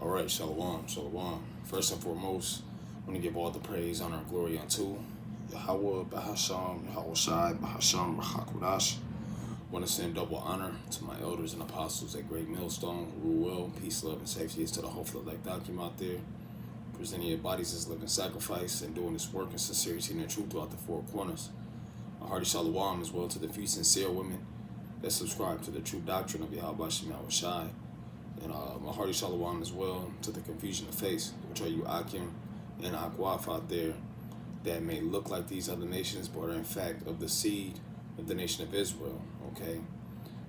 All right, shalom, shalom. First and foremost, I want to give all the praise, honor, and glory unto Yahawah, Bahasham, YAHAWAHSWord, Bahasham, Rahakwadash. I want to send double honor to my elders and apostles at Great Millstone, who rule well, peace, love, and safety is to the hopeful elect document out there, presenting your bodies as living sacrifice and doing this work in sincerity and in truth throughout the four corners. A hearty shalom as well to the few sincere women that subscribe to the true doctrine of YAHAWAHSWord. And a hearty shalom as well to the confusion of face, which are you Akim and Akwaf out there that may look like these other nations, but are in fact of the seed of the nation of Israel, okay?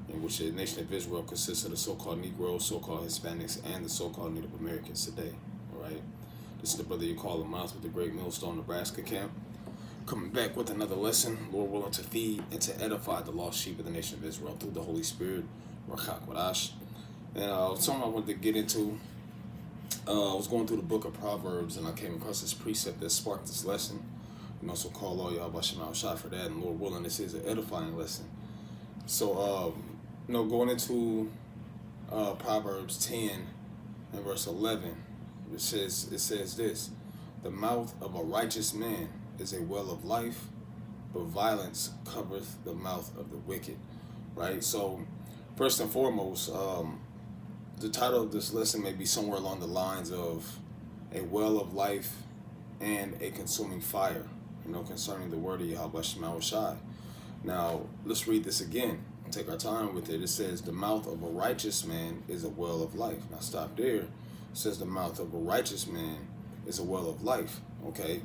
In which the nation of Israel consists of the so-called Negroes, so-called Hispanics, and the so-called Native Americans today, all right? This is the brother you call a mouth with the Great Millstone, Nebraska camp. Coming back with another lesson, Lord willing, to feed and to edify the lost sheep of the nation of Israel through the Holy Spirit, Rahakwadash. And something I wanted to get into, I was going through the book of Proverbs and I came across this precept that sparked this lesson. So call all y'all YAHAWAHSWord for that, and Lord willing, this is an edifying lesson. So, going into Proverbs 10 and verse 11, it says this: the mouth of a righteous man is a well of life, but violence covereth the mouth of the wicked. Right? So, first and foremost, the title of this lesson may be somewhere along the lines of a well of life and a consuming fire, concerning the word of YAHAWAHSWord. Now, let's read this again and take our time with it. It says, the mouth of a righteous man is a well of life. Now, stop there. It says the mouth of a righteous man is a well of life, okay?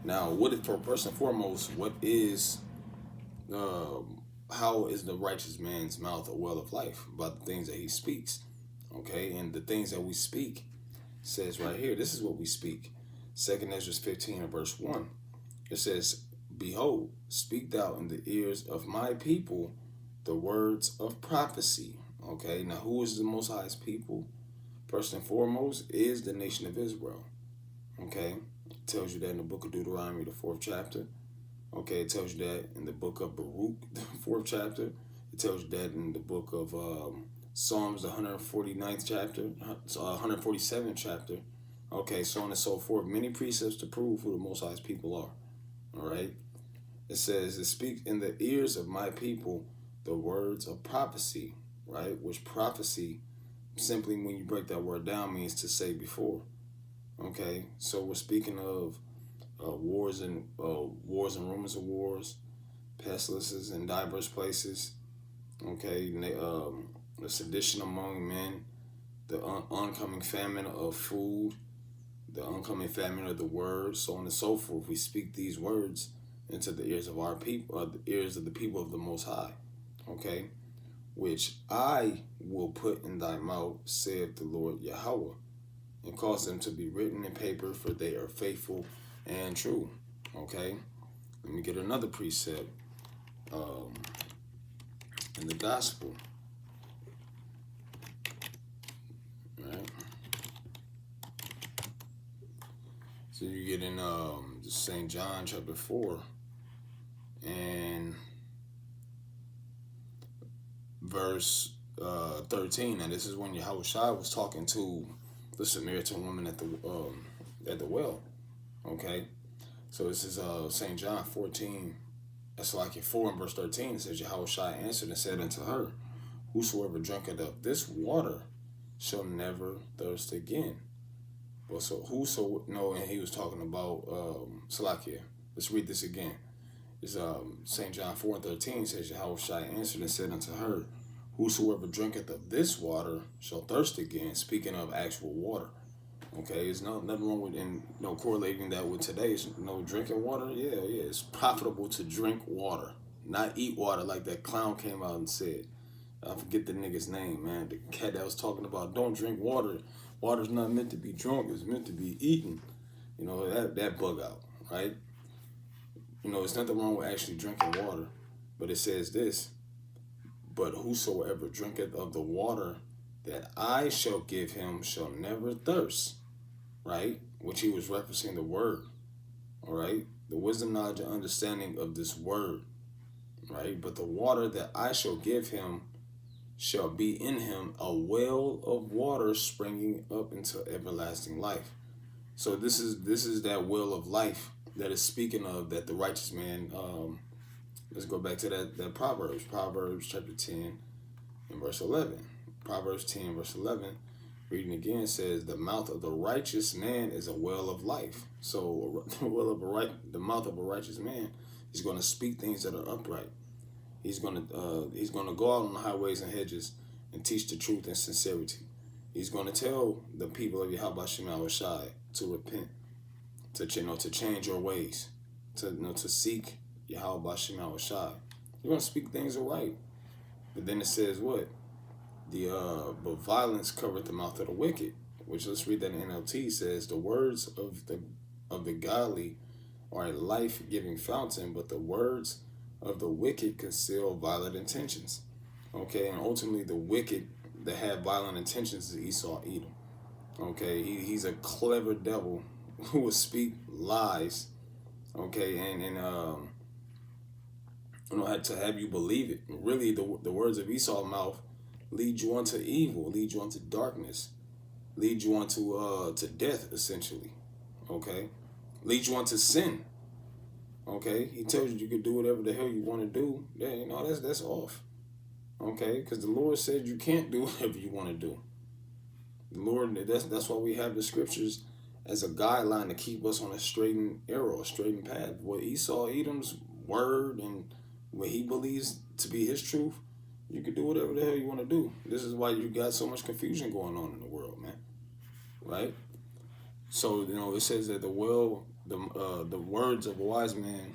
Now, first and foremost, how is the righteous man's mouth a well of life? About the things that he speaks. Okay, and the things that we speak says right here, this is what we speak. 2 Ezra 15 and verse 1. It says, behold, speak thou in the ears of my people the words of prophecy. Okay, now who is the Most High's people? First and foremost is the nation of Israel. Okay, it tells you that in the book of Deuteronomy, the 4th chapter. Okay, it tells you that in the book of Baruch, the 4th chapter. It tells you that in the book of Psalms, the 149th chapter, 147th chapter, okay, so on and so forth. Many precepts to prove who the Most High's people are, all right? It says, speak in the ears of my people the words of prophecy, right? Which prophecy, simply when you break that word down, means to say before, okay? So we're speaking of wars and rumors of wars, pestilences in diverse places, okay? The sedition among men, the oncoming famine of food, the oncoming famine of the word, so on and so forth. We speak these words into the ears of our people, the ears of the people of the Most High, okay? Which I will put in thy mouth, saith the Lord Yahawah, and cause them to be written in paper, for they are faithful and true, okay? Let me get another precept in the gospel. Right. So you get in St. John chapter 4 and verse 13, and this is when YAHAWAHSWord was talking to the Samaritan woman at the well. Okay, so this is St. John 14. That's like 4 and verse 13. It says, YAHAWAHSWord answered and said unto her, whosoever drinketh of this water shall never thirst again. Well, so and he was talking about Salakia. Let's read this again. It's St. John 4 and 13 says, YAHAWAHSWord answered and said unto her, whosoever drinketh of this water shall thirst again, speaking of actual water. Okay, there's nothing wrong with correlating that with today's drinking water. Yeah, it's profitable to drink water, not eat water like that clown came out and said. I forget the nigga's name, man. The cat that was talking about don't drink water. Water's not meant to be drunk. It's meant to be eaten. That bug out, right? It's nothing wrong with actually drinking water. But it says this, but whosoever drinketh of the water that I shall give him shall never thirst, right? Which he was referencing the word, all right? The wisdom, knowledge, and understanding of this word, right? But the water that I shall give him shall be in him a well of water springing up into everlasting life. So this is that well of life that is speaking of, that the righteous man. Let's go back to that Proverbs chapter 10 and verse 11. Proverbs 10 verse 11, reading again, says, "The mouth of the righteous man is a well of life." So the mouth of a righteous man is going to speak things that are upright. He's gonna go out on the highways and hedges and teach the truth and sincerity. He's gonna tell the people of YAHAWAHSWord to repent, to change your ways, to seek YAHAWAHSWord. You're gonna speak things right. But then it says what? But violence covereth the mouth of the wicked. Which, let's read that in NLT, says, "The words of the godly are a life-giving fountain, but the words of the wicked conceal violent intentions." Okay, and ultimately the wicked that have violent intentions is Esau, Edom. Okay, he's a clever devil who will speak lies. Okay, and to have you believe it. Really, the words of Esau's mouth lead you unto evil, lead you unto darkness, lead you unto to death, essentially. Okay, lead you unto sin. Okay, he tells you can do whatever the hell you want to do. Yeah, that's off. Okay, because the Lord said you can't do whatever you want to do. The Lord, that's why we have the scriptures as a guideline to keep us on a straight and arrow, a straight and path. What Esau, Edom's word, and what he believes to be his truth, you can do whatever the hell you want to do. This is why you got so much confusion going on in the world, man. Right? So it says that the words of a wise man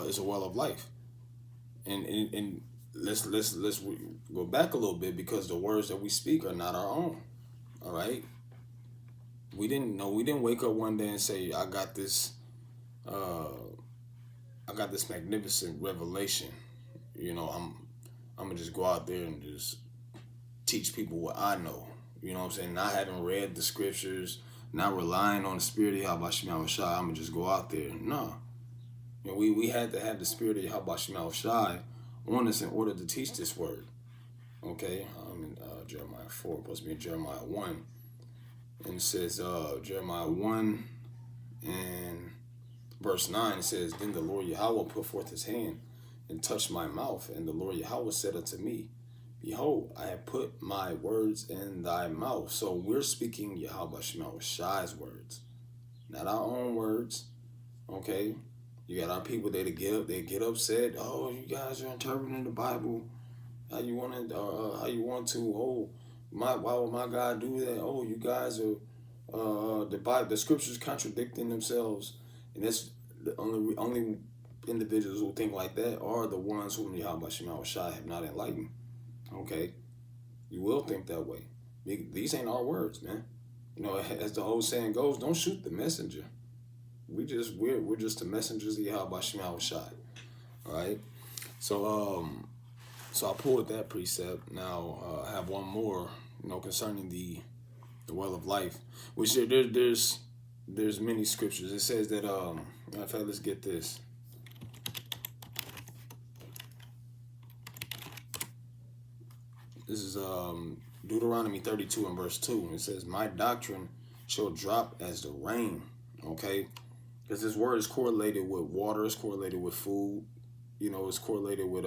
is a well of life, and let's go back a little bit, because the words that we speak are not our own. All right, we didn't wake up one day and say, I got this magnificent revelation. I'm gonna just go out there and just teach people what I know. You know what I'm saying? Not having read the scriptures, not relying on the spirit of YAHAWAHSWord, I'm gonna just go out there. No. We had to have the spirit of YAHAWAHSWord on us in order to teach this word. Okay? I'm in Jeremiah 4, supposed to be in Jeremiah 1. And it says, Jeremiah 1 and verse 9, it says, "Then the Lord Yahweh put forth his hand and touched my mouth, and the Lord Yahweh said unto me, Behold, I have put my words in thy mouth." So we're speaking YAHAWAHSWord's words, not our own words. Okay? You got our people, they get upset. "Oh, you guys are interpreting the Bible how you want to. Oh, why would my God do that? Oh, you guys are the scriptures contradicting themselves." And that's the only individuals who think like that are the ones whom YAHAWAHSWord have not enlightened. Okay, you will think that way. These ain't our words, man. As the old saying goes, don't shoot the messenger. We're just the messengers of YAHAWAHSWord. All right. So I pulled that precept. Now I have one more, concerning the well of life, which there's many scriptures. It says that in fact, let's get this. This is Deuteronomy 32 and verse 2. It says, "My doctrine shall drop as the rain." Okay? Because this word is correlated with water, it's correlated with food. It's correlated with,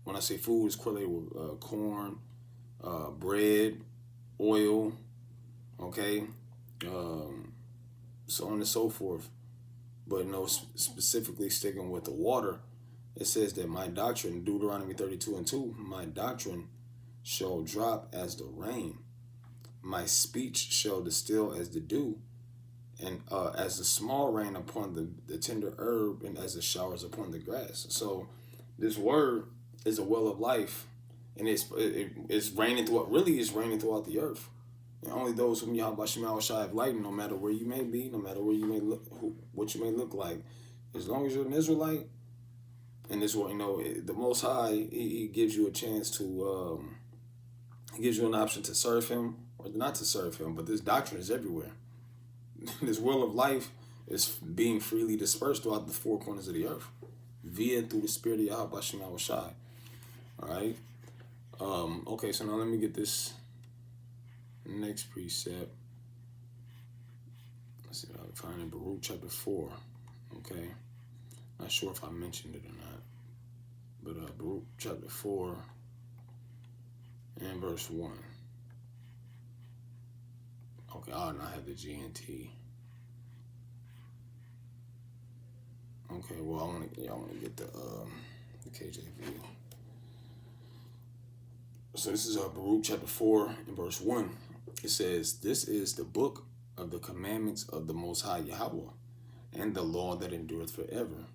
when I say food, it's correlated with corn, bread, oil, okay? So on and so forth. But specifically sticking with the water, it says that my doctrine, Deuteronomy 32 and 2, "My doctrine shall drop as the rain. My speech shall distill as the dew, and as the small rain upon the tender herb, and as the showers upon the grass." So this word is a well of life, and it's raining throughout. Really, it's raining throughout the earth. And only those whom YAHAWAHSWord have lightened, no matter where you may be, no matter where you may look, what you may look like, as long as you're an Israelite, and this one, the Most High, he gives you a chance to, he gives you an option to serve him or not to serve him. But this doctrine is everywhere. This well of life is being freely dispersed throughout the four corners of the earth through the spirit of YAHAWAHSWord. All right. Okay, so now let me get this next precept. Let's see if I can find it. Baruch chapter 4. Okay. Not sure if I mentioned it or not. But Baruch chapter 4 and verse 1. Okay, I have the GNT. Okay, well I want to get the KJV. So this is Baruch chapter 4 and verse 1. It says, "This is the book of the commandments of the Most High Yahweh, and the law that endureth forever.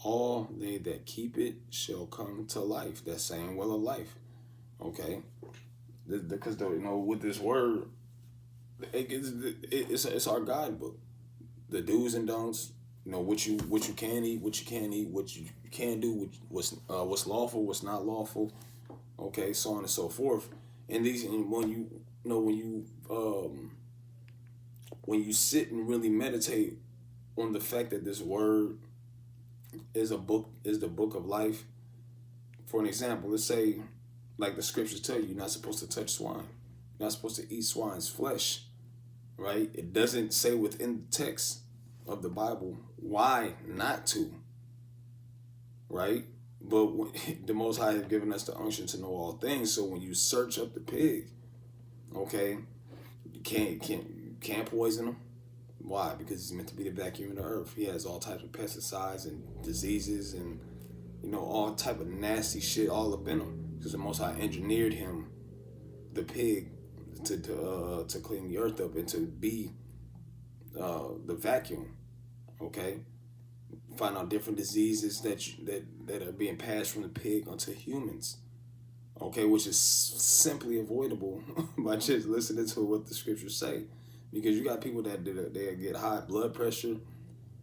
All they that keep it shall come to life." That same well of life. Okay, because with this word, it's our guidebook. The do's and don'ts. What you can eat, what you can't eat, what you can do, what's lawful, what's not lawful. Okay, so on and so forth. And when you sit and really meditate on the fact that this word is the book of life. For an example, let's say, like the scriptures tell you, you're not supposed to touch swine. You're not supposed to eat swine's flesh, right? It doesn't say within the text of the Bible why not to, right? But the Most High has given us the unction to know all things. So when you search up the pig, okay, you can't poison him. Why? Because he's meant to be the vacuum of the earth. He has all types of pesticides and diseases and all type of nasty shit all up in him. Because the Most High engineered him, the pig, to clean the earth up and to be the vacuum. Okay, find out different diseases that are being passed from the pig onto humans. Okay, which is simply avoidable by just listening to what the scriptures say. Because you got people that they get high blood pressure.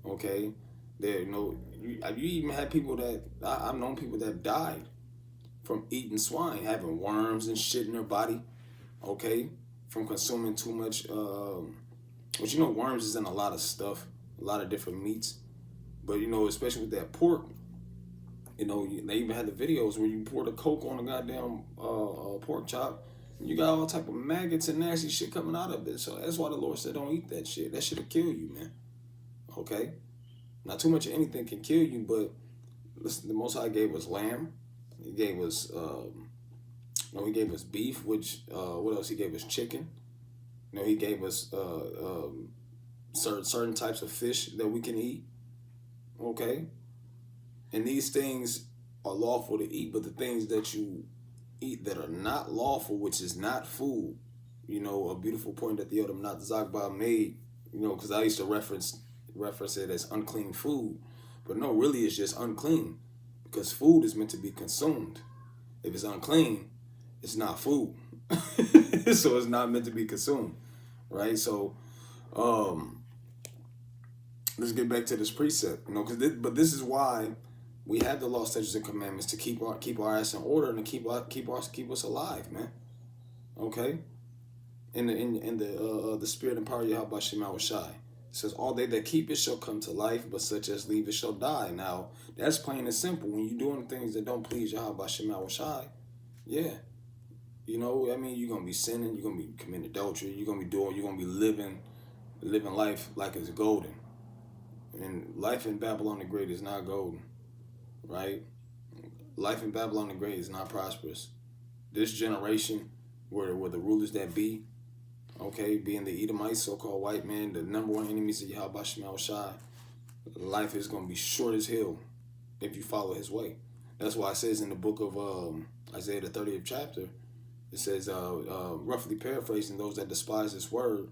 Okay, you even had people that I've known people that died from eating swine, having worms and shit in their body. Okay, from consuming too much. But worms is in a lot of stuff, a lot of different meats. But especially with that pork, they even had the videos where you pour the coke on a goddamn pork chop. You got all type of maggots and nasty shit coming out of it. So that's why the Lord said, don't eat that shit. That shit'll kill you, man. Okay? Not too much of anything can kill you, but listen, the Most High gave us lamb. He gave us, he gave us beef, which, what else? He gave us chicken. He gave us certain types of fish that we can eat. Okay? And these things are lawful to eat, but the things that you eat that are not lawful, which is not food, a beautiful point that the Yodam Not Zakba made, because I used to reference it as unclean food. But no, really it's just unclean, because food is meant to be consumed. If it's unclean, it's not food. So it's not meant to be consumed, right? So let's get back to this precept, but this is why we have the law, statutes, and commandments to keep our ass in order and to keep us alive, man. Okay, in the spirit and power of Yahweh Shema Shai. It says, "All they that keep it shall come to life, but such as leave it shall die." Now that's plain and simple. When you're doing things that don't please Yahweh Shema Shai, yeah, you're gonna be sinning, you're gonna be committing adultery, you're gonna be living life like it's golden, and life in Babylon the Great is not golden. Right? Life in Babylon the Great is not prosperous. This generation, where the rulers that be, okay, being the Edomites, so-called white men, the number one enemies of Yahweh Shema Shai, life is going to be short as hell if you follow his way. That's why it says in the book of Isaiah, the 30th chapter, it says, roughly paraphrasing, those that despise this word,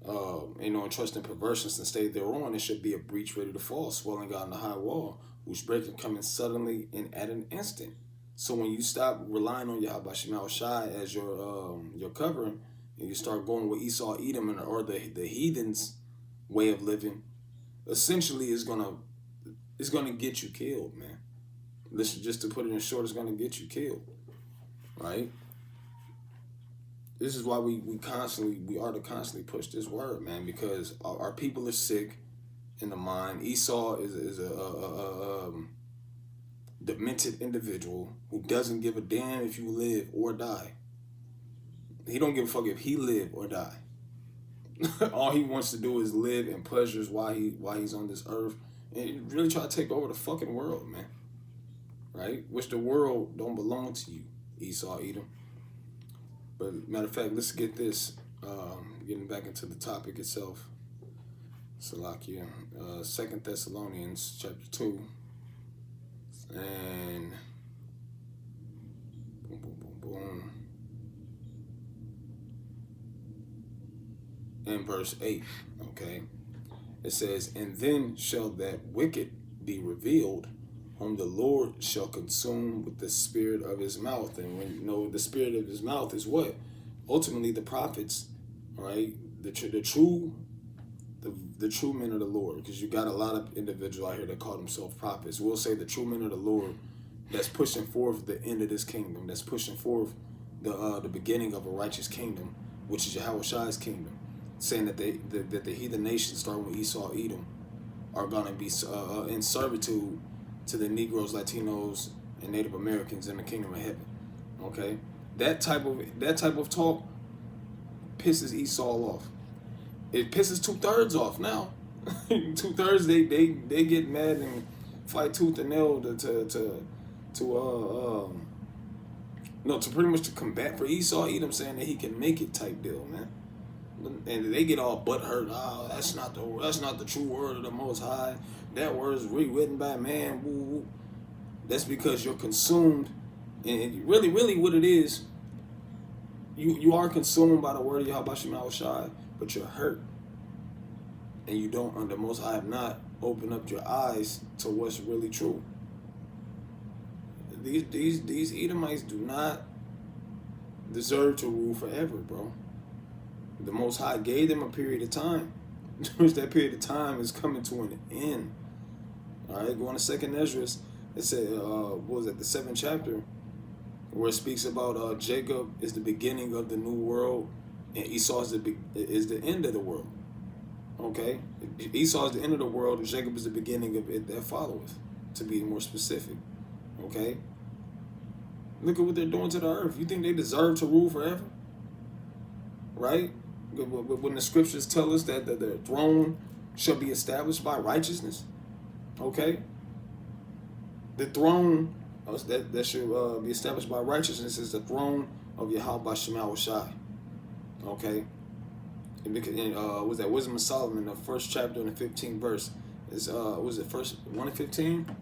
and trust in perversions and stay thereon, it should be a breach ready to fall, swelling out in the high wall, which breaketh coming suddenly and at an instant. So when you stop relying on Yahweh Shema Shai as your covering, and you start going with Esau, Edom, or the heathens' way of living, essentially is gonna get you killed, man. Listen, just to put it in short, it's gonna get you killed, right? This is why we are to constantly push this word, man, because our people are sick in the mind. Esau is demented individual who doesn't give a damn if you live or die. He don't give a fuck if he live or die. All he wants to do is live in pleasures while he's on this earth, and really try to take over the fucking world, man. Right? Which the world don't belong to you, Esau, Edom. But matter of fact, let's get this. Getting back into the topic itself. Salakia, 2 Thessalonians chapter 2, and boom, boom, boom, boom. In verse 8, okay, it says, and then shall that wicked be revealed, whom the Lord shall consume with the spirit of his mouth. And when you know the spirit of his mouth is what? Ultimately the prophets, right? The true men of the Lord, because you got a lot of individuals out here that call themselves prophets. We'll say the true men of the Lord that's pushing forth the end of this kingdom, that's pushing forth the beginning of a righteous kingdom, which is YAHAWAHSWord's kingdom, saying that the heathen nations, starting with Esau, Edom, are gonna be in servitude to the Negroes, Latinos, and Native Americans in the kingdom of heaven. Okay, that type of talk pisses Esau off. It pisses 2/3 off now. 2/3 they get mad and fight tooth and nail to pretty much to combat for Esau, Edom, saying that he can make it type deal, man. And they get all butthurt. Oh, that's not the true word of the Most High. That word is rewritten by man. Woo, woo. That's because you're consumed, and really what it is, you are consumed by the word of YAHAWAHSWord, but you're hurt, and you don't, under Most High, have not opened up your eyes to what's really true. These Edomites do not deserve to rule forever, bro. The Most High gave them a period of time, which that period of time is coming to an end. All right, going to 2nd Ezra, it said, what was that, the 7th chapter, where it speaks about Jacob is the beginning of the new world, and Esau is the end of the world. Okay, Esau is the end of the world, and Jacob is the beginning of it that followeth, to be more specific. Okay, look at what they're doing to the earth. You think they deserve to rule forever? Right? When the scriptures tell us that the throne shall be established by righteousness, okay? The throne that should be established by righteousness is the throne of YAHAWAHSWord, okay? And was that Wisdom of Solomon, the 1st chapter and the 15th verse? Is was it first 1 and 15,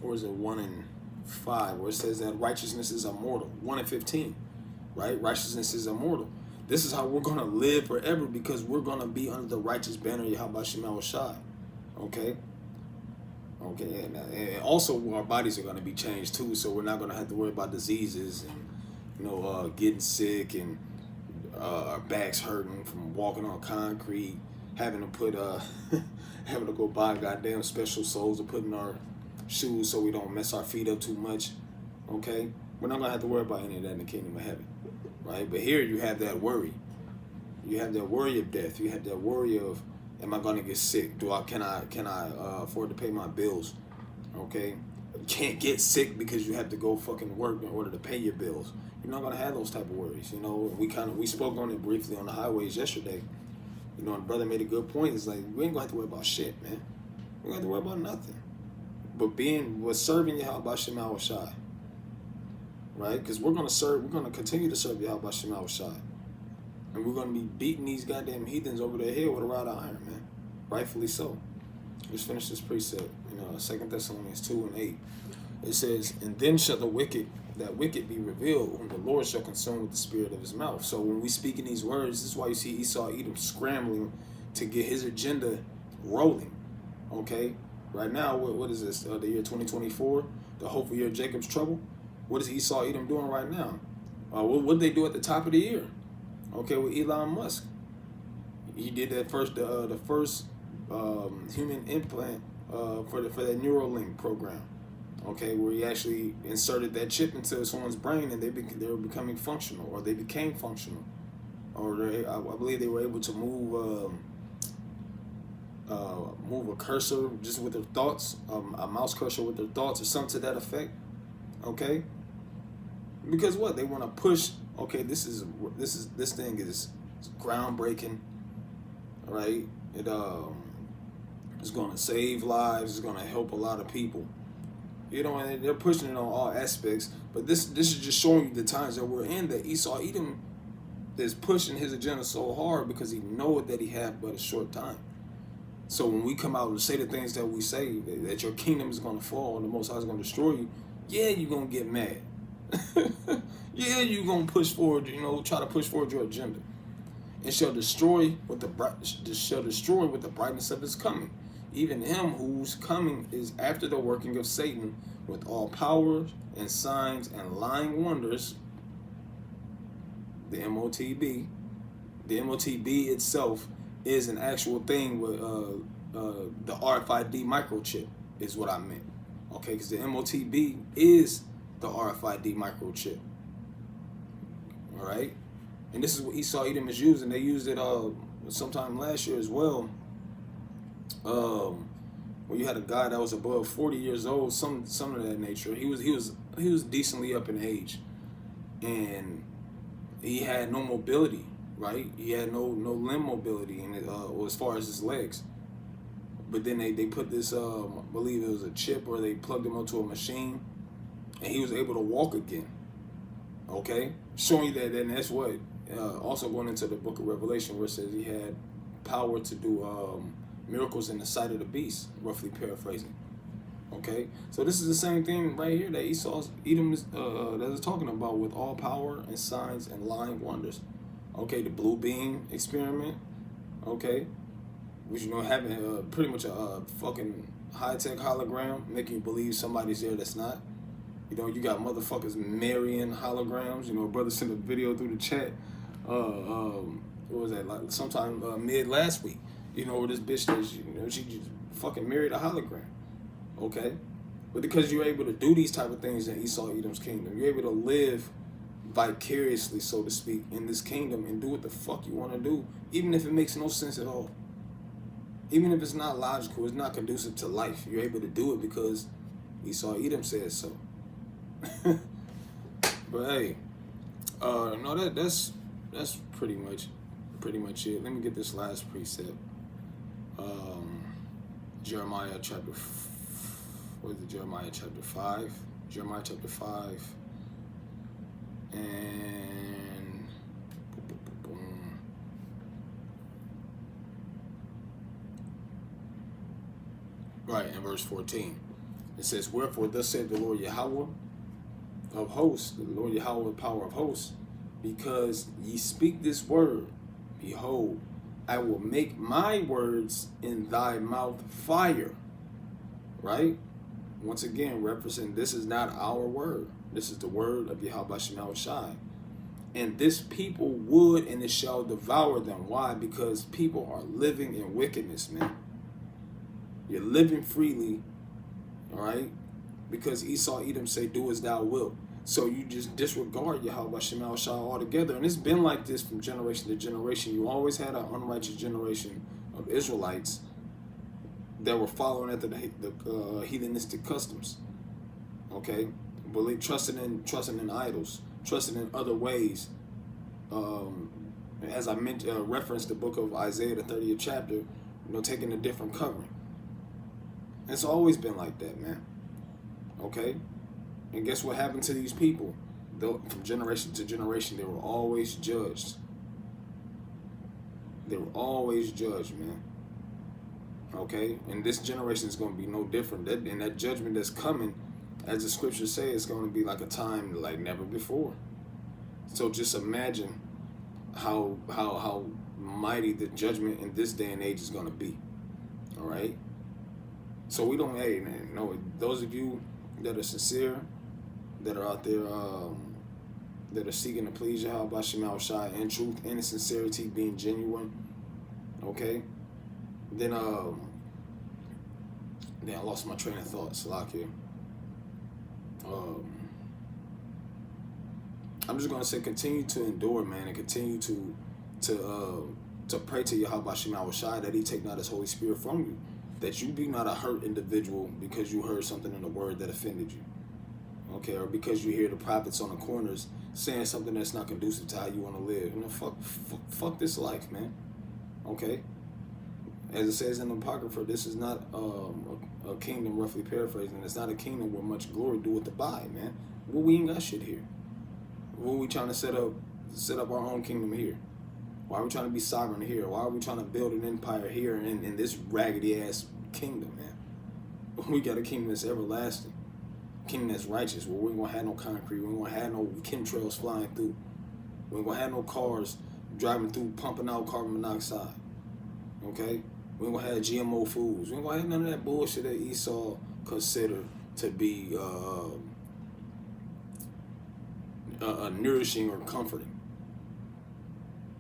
or is it 1 and 5, where it says that righteousness is immortal? 1 and 15, right? Righteousness is immortal. This is how we're going to live forever, because we're going to be under the righteous banner of YAHAWAHSWord. Okay? Okay, and also our bodies are going to be changed too, so we're not going to have to worry about diseases and, getting sick, and our backs hurting from walking on concrete, having to put, having to go buy goddamn special soles to put in our shoes so we don't mess our feet up too much. Okay? We're not going to have to worry about any of that in the kingdom of heaven. Right, but here you have that worry. You have that worry of death. You have that worry of, am I going to get sick? Can I afford to pay my bills? Okay, you can't get sick because you have to go fucking work in order to pay your bills. You're not going to have those type of worries. You know, we spoke on it briefly on the highways yesterday. You know, and brother made a good point. It's like, we ain't going to have to worry about shit, man. We ain't going to have to worry about nothing. But serving YAHAWAHSWord. Right? Because we're going to continue to serve YAHAWAHSWord. And we're going to be beating these goddamn heathens over their head with a rod of iron, man. Rightfully so. Let's finish this precept. 2 Thessalonians 2 and 8. It says, and then shall that wicked be revealed, whom the Lord shall consume with the spirit of his mouth. So when we speak in these words, this is why you see Esau, Edom scrambling to get his agenda rolling. Okay? Right now, what is this? The year 2024? The hopeful year of Jacob's trouble? What is Esau, Edom doing right now? What did they do at the top of the year? Okay, with Elon Musk. He did that the first human implant for that Neuralink program. Okay, where he actually inserted that chip into someone's brain, and they were becoming functional, or they became functional, or I believe they were able to move a cursor just with their thoughts, a mouse cursor with their thoughts, or something to that effect. Okay, because what they want to push. Okay, this thing is groundbreaking, right? It is going to save lives. It's going to help a lot of people. You know, and they're pushing it on all aspects. But this is just showing you the times that we're in, that Esau Edom is pushing his agenda so hard because he knows that he have but a short time. So when we come out and say the things that we say, that your kingdom is going to fall and the Most High is going to destroy you, yeah, you're going to get mad. Yeah, you're going to push forward, you know, try to push forward your agenda. It shall destroy with the brightness of his coming. Even him whose coming is after the working of Satan with all powers and signs and lying wonders. The MOTB. The MOTB itself is an actual thing with the RFID microchip is what I meant. Okay, because the MOTB is the RFID microchip. All right, and this is what Esau Edom is using. They used it sometime last year as well. When you had a guy that was above 40 years old, some of that nature. He was decently up in age, and he had no mobility. Right, he had no limb mobility, and as far as his legs. But then they put this, I believe it was a chip, or they plugged him onto a machine, and he was able to walk again. Okay, showing you that, and that's what. Also going into the book of Revelation, where it says he had power to do miracles in the sight of the beast, roughly paraphrasing. Okay, so this is the same thing right here that Edom is that is talking about, with all power and signs and lying wonders. Okay, the blue beam experiment. Okay, which, you know, having pretty much a fucking high-tech hologram, making you believe somebody's there that's not. You know, you got motherfuckers marrying holograms. You know, brother sent a video through the chat. What was that, like sometime mid last week? You know, where this bitch that she just fucking married a hologram. Okay, but because you're able to do these type of things in Esau Edom's kingdom, you're able to live vicariously, so to speak, in this kingdom and do what the fuck you want to do, even if it makes no sense at all. Even if it's not logical, it's not conducive to life. You're able to do it because Esau Edom says so. But hey, no, that's pretty much it. Let me get this last precept. Jeremiah chapter 5. Jeremiah chapter 5. And right in verse 14, it says, "Wherefore thus saith the Lord Yahawah of hosts, the Lord Yahawah, the power of hosts, because ye speak this word, behold, I will make my words in thy mouth fire." Right? Once again, referencing this is not our word. This is the word of YAHAWAHSWord. And this people would, and it shall devour them. Why? Because people are living in wickedness, man. You're living freely, all right? Because Esau Edom say, "Do as thou wilt." So you just disregard YAHAWAHSWord altogether. And it's been like this from generation to generation. You always had an unrighteous generation of Israelites that were following after the heathenistic customs. Okay? Trusting in idols, trusting in other ways. As I mentioned, referenced the book of Isaiah, the 30th chapter, you know, taking a different covering. It's always been like that, man. Okay? And guess what happened to these people? From generation to generation, they were always judged. They were always judged, man. Okay? And this generation is going to be no different. And that judgment that's coming, as the scriptures say, it's going to be like a time like never before. So just imagine how mighty the judgment in this day and age is going to be. All right? So we don't, hey, man, no, those of you that are sincere, that are out there, that are seeking to please YAHAWAHSWord in truth and in sincerity, being genuine, okay? Then I lost my train of thought, Salakia. I'm just gonna say, continue to endure, man, and continue to pray to YAHAWAHSWord that He take not His Holy Spirit from you, that you be not a hurt individual because you heard something in the word that offended you. okay, or because you hear the prophets on the corners saying something that's not conducive to how you want to live. You know, fuck this life, man. Okay? As it says in the Apocrypha, this is not a kingdom, roughly paraphrasing, it's not a kingdom where much glory do with the buy, man. Well, we ain't got shit here. What are we trying to set up our own kingdom here? Why are we trying to be sovereign here? Why are we trying to build an empire here in this raggedy ass kingdom, man? We got a kingdom that's everlasting, a kingdom that's righteous, where we ain't gonna have no concrete, we ain't gonna have no chemtrails flying through, we ain't gonna have no cars driving through pumping out carbon monoxide. Okay? We ain't gonna have GMO foods. We ain't gonna have none of that bullshit that Esau considered to be nourishing or comforting.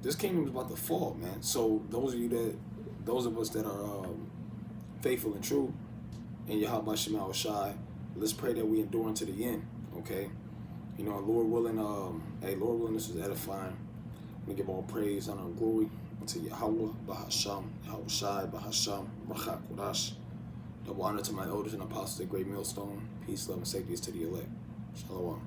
This kingdom is about to fall, man. So those of us that are faithful and true in YAHAWAHSWord, let's pray that we endure unto the end. Okay, you know, Lord willing, Lord willing, this is edifying. We give all praise, honor, and glory unto Yahweh, Bahasham, YAHAWAHSWord, Bahasham, Rachakodash. Double honor to my elders and apostles, the great millstone. Peace, love, and safety is to the elect. Shalom.